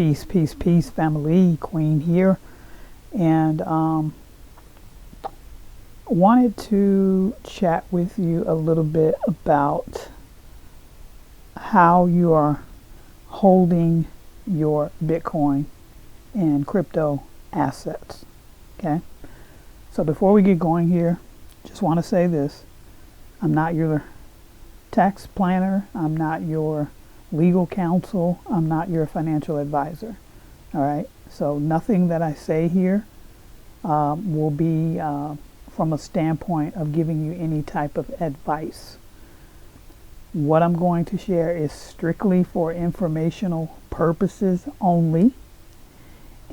Peace, peace, peace, family. Queen here. And wanted to chat with you a little bit about how you are holding your Bitcoin and crypto assets. Okay. So before we get going here, just want to say this. I'm not your tax planner. I'm not your legal counsel. I'm not your financial advisor. All right. So nothing that I say here will be from a standpoint of giving you any type of advice. What I'm going to share is strictly for informational purposes only.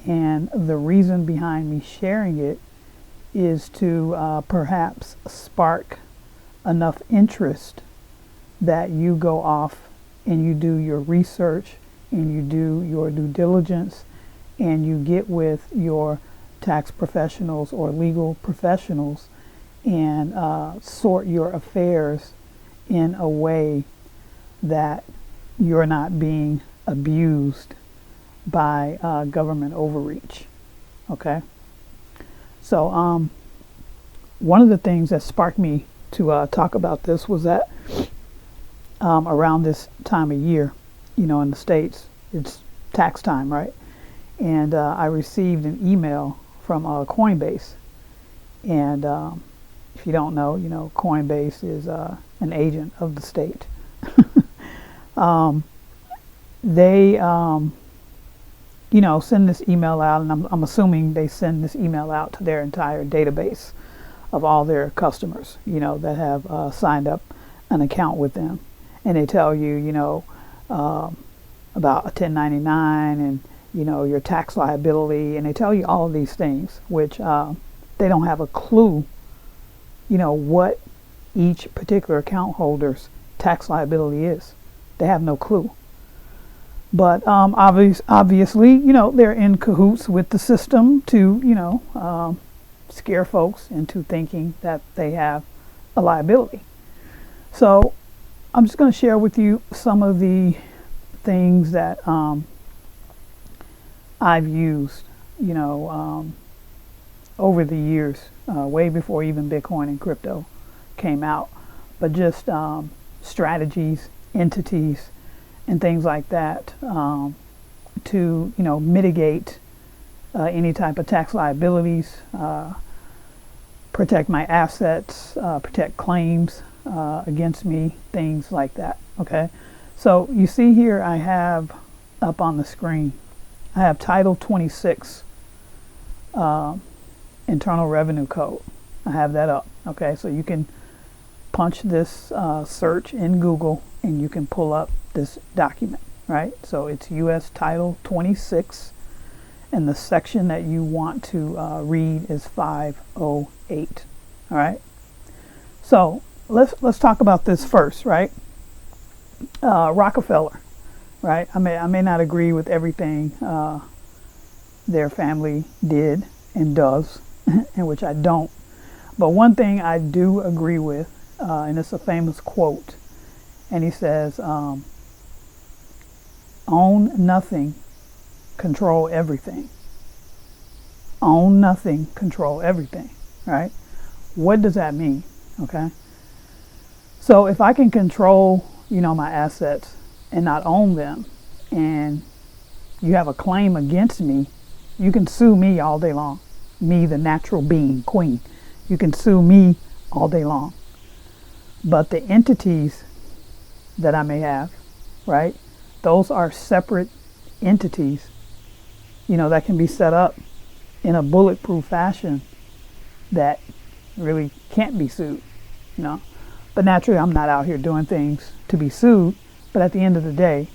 And the reason behind me sharing it is to perhaps spark enough interest that you go off and you do your research and you do your due diligence and you get with your tax professionals or legal professionals and sort your affairs in a way that you're not being abused by government overreach. Okay? So one of the things that sparked me to talk about this was that around this time of year, in the States, it's tax time, right? And I received an email from Coinbase. And if you don't know, Coinbase is an agent of the state. They, send this email out, and I'm assuming they send this email out to their entire database of all their customers, that have signed up an account with them. And they tell you, about a 1099 and, your tax liability. And they tell you all of these things, which they don't have a clue, what each particular account holder's tax liability is. They have no clue. But obviously, they're in cahoots with the system to, scare folks into thinking that they have a liability. So I'm just going to share with you some of the things that I've used, over the years, way before even Bitcoin and crypto came out, but just strategies, entities, and things like that to, mitigate any type of tax liabilities, protect my assets, protect claims against me, things like that. Okay, so you see here I have up on the screen, I have Title 26 Internal Revenue Code. I have that up. Okay, so you can punch this search in Google and you can pull up this document, right? So it's U.S. Title 26, and the section that you want to read is 508. All right. So let's talk about this first, right? Rockefeller, right? I may not agree with everything their family did and does, and which I don't. But one thing I do agree with, and it's a famous quote, and he says, own nothing, control everything. Own nothing, control everything, right? What does that mean? Okay. So if I can control, my assets and not own them, and you have a claim against me, you can sue me all day long. Me, the natural being, queen. You can sue me all day long. But the entities that I may have, right, those are separate entities, that can be set up in a bulletproof fashion that really can't be sued, But naturally, I'm not out here doing things to be sued. But at the end of the day,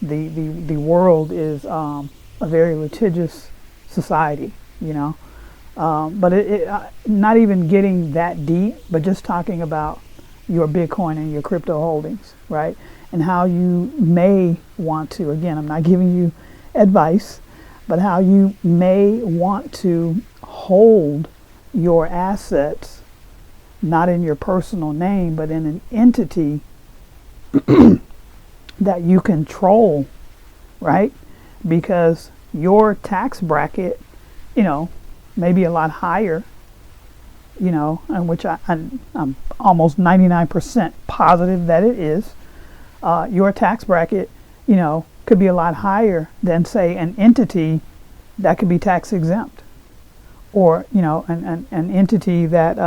the world is a very litigious society, But it not even getting that deep, but just talking about your Bitcoin and your crypto holdings, right? And how you may want to, again, I'm not giving you advice, but how you may want to hold your assets, not in your personal name, but in an entity that you control right? Because your tax bracket, may be a lot higher, and which I'm almost 99% positive that it is. Your tax bracket, could be a lot higher than, say, an entity that could be tax exempt, or an entity that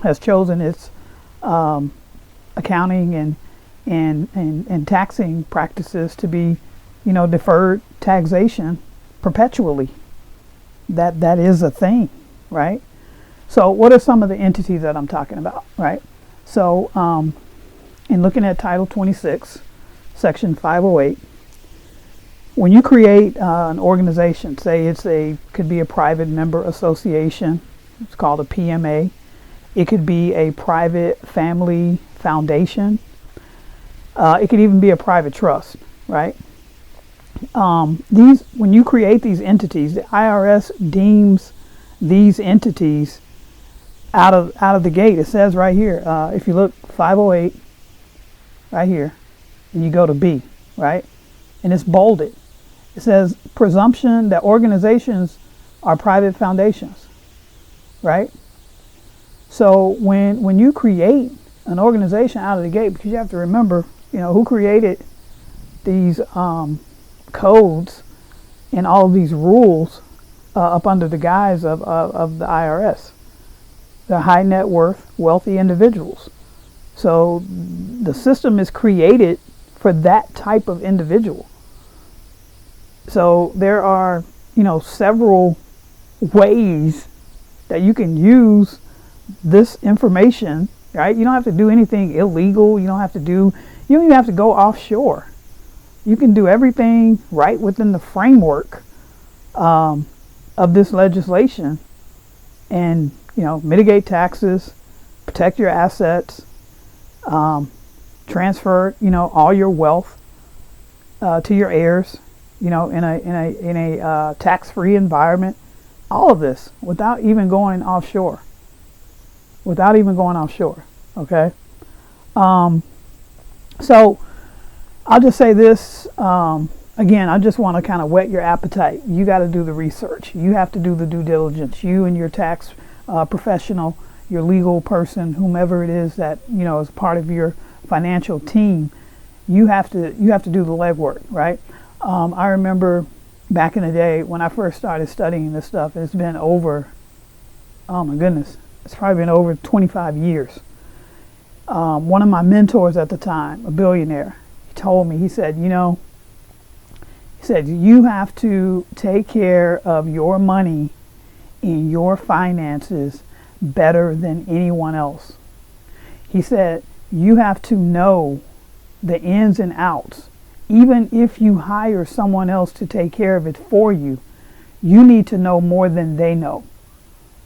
has chosen its accounting and taxing practices to be, deferred taxation perpetually. That is a thing, right? So what are some of the entities that I'm talking about, right? So in looking at Title 26, Section 508, when you create an organization, say could be a private member association, it's called a PMA. It could be a private family foundation. It could even be a private trust, right? When you create these entities, the IRS deems these entities out of the gate. It says right here, if you look 508 right here, and you go to B, right, and it's bolded. It says presumption that organizations are private foundations, right? So when you create an organization out of the gate, because you have to remember, who created these codes and all of these rules up under the guise of the IRS. They're high net worth, wealthy individuals. So the system is created for that type of individual. So there are, several ways that you can use this information, right? You don't have to do anything illegal. You don't even have to go offshore. You can do everything right within the framework of this legislation and, mitigate taxes, protect your assets, transfer, all your wealth to your heirs, in a tax-free environment. All of this without even going offshore. Okay. So I'll just say this, again, I just want to kind of whet your appetite. You got to do the research. You have to do the due diligence. You and your tax professional, your legal person, whomever it is that, is part of your financial team, you have to do the legwork, right? I remember back in the day when I first started studying this stuff, it's been over, oh my goodness, it's probably been over 25 years. One of my mentors at the time, a billionaire, told me, he said, you have to take care of your money and your finances better than anyone else. He said, you have to know the ins and outs. Even if you hire someone else to take care of it for you, you need to know more than they know,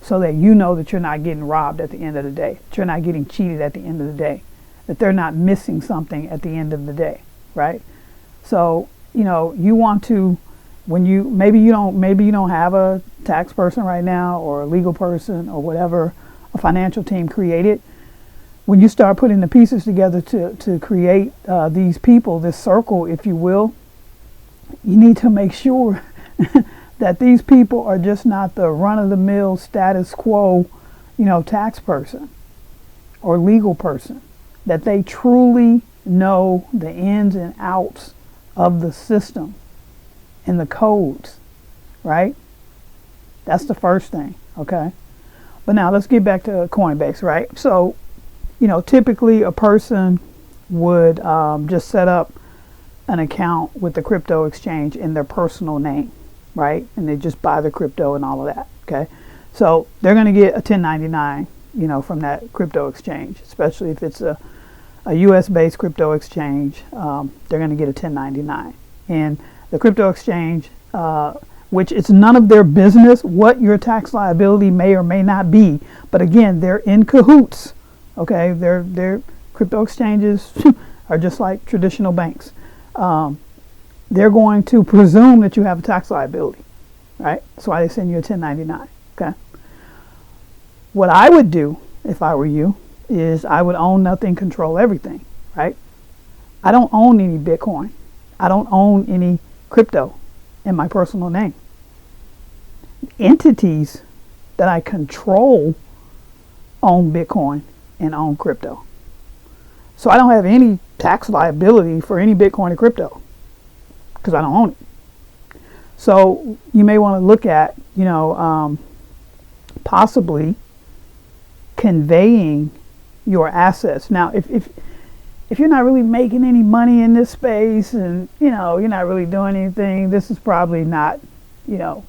so that you know that you're not getting robbed at the end of the day, that you're not getting cheated at the end of the day, that they're not missing something at the end of the day, right? So, you want to, when maybe you don't have a tax person right now, or a legal person, or whatever, a financial team created. When you start putting the pieces together to create these people, this circle, if you will, you need to make sure that these people are just not the run-of-the-mill status quo, tax person or legal person, that they truly know the ins and outs of the system and the codes, right? That's the first thing, okay? But now let's get back to Coinbase, right? So, typically a person would just set up an account with the crypto exchange in their personal name, right? And they just buy the crypto and all of that, okay? So they're going to get a 1099, from that crypto exchange, especially if it's a US-based crypto exchange. They're going to get a 1099. And the crypto exchange, which it's none of their business what your tax liability may or may not be. But again, they're in cahoots. Okay, their crypto exchanges are just like traditional banks. They're going to presume that you have a tax liability, right? That's why they send you a 1099. Okay. What I would do if I were you is I would own nothing, control everything, right? I don't own any Bitcoin. I don't own any crypto in my personal name. Entities that I control own Bitcoin and own crypto. So I don't have any tax liability for any Bitcoin or crypto because I don't own it. So you may want to look at, possibly conveying your assets. Now, if you're not really making any money in this space and, you're not really doing anything, this is probably not, a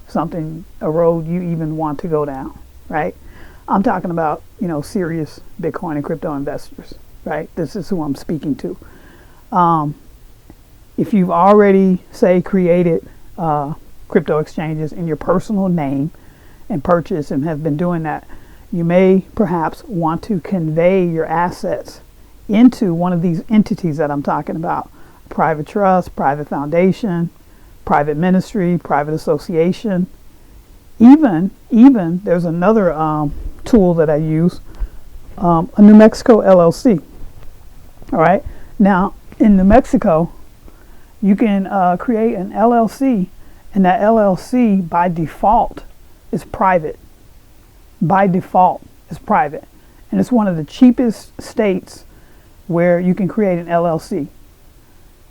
road you even want to go down, right? I'm talking about, serious Bitcoin and crypto investors, right? This is who I'm speaking to. If you've already, say, created crypto exchanges in your personal name and purchased and have been doing that, you may perhaps want to convey your assets into one of these entities that I'm talking about: private trust, private foundation, private ministry, private association. Even there's another tool that I use, a New Mexico LLC. All right. Now, in New Mexico, you can create an LLC, and that LLC by default is private. By default is private, and it's one of the cheapest states where you can create an LLC.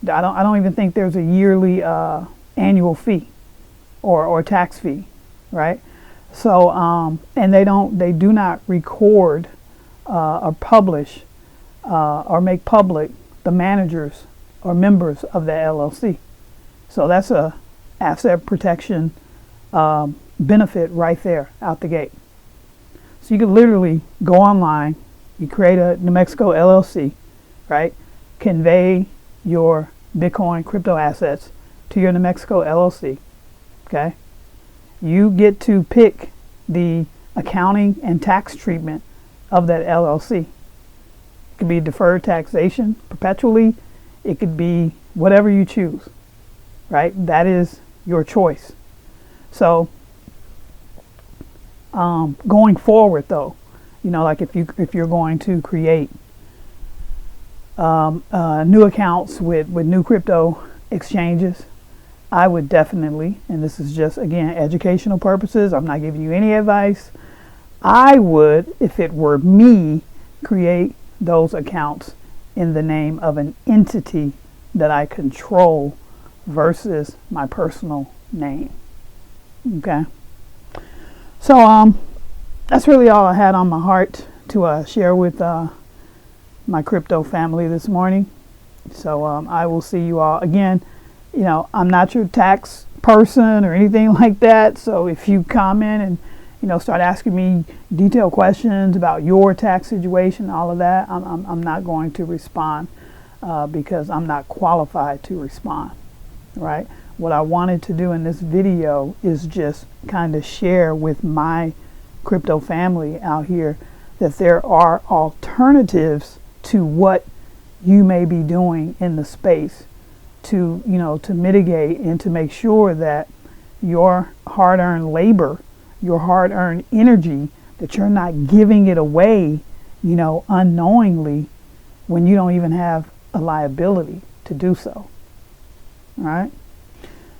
I don't even think there's a yearly annual fee or tax fee, right? So and they do not record or publish or make public the managers or members of the LLC. So that's a asset protection benefit right there out the gate. So you can literally go online, you create a New Mexico LLC, right? Convey your Bitcoin crypto assets to your New Mexico LLC, okay? You get to pick the accounting and tax treatment of that LLC. It could be deferred taxation perpetually. It could be whatever you choose, right? That is your choice. So going forward, though, like if you're going to create new accounts with new crypto exchanges, I would definitely, and this is just, again, educational purposes, I'm not giving you any advice, I would, if it were me, create those accounts in the name of an entity that I control versus my personal name. Okay? So that's really all I had on my heart to share with my crypto family this morning. So I will see you all again. I'm not your tax person or anything like that. So if you comment and start asking me detailed questions about your tax situation, all of that, I'm not going to respond because I'm not qualified to respond. Right? What I wanted to do in this video is just kind of share with my crypto family out here that there are alternatives to what you may be doing in the space to mitigate and to make sure that your hard-earned labor, your hard-earned energy, that you're not giving it away, unknowingly when you don't even have a liability to do so. All right?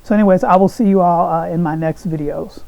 So anyways, I will see you all in my next videos.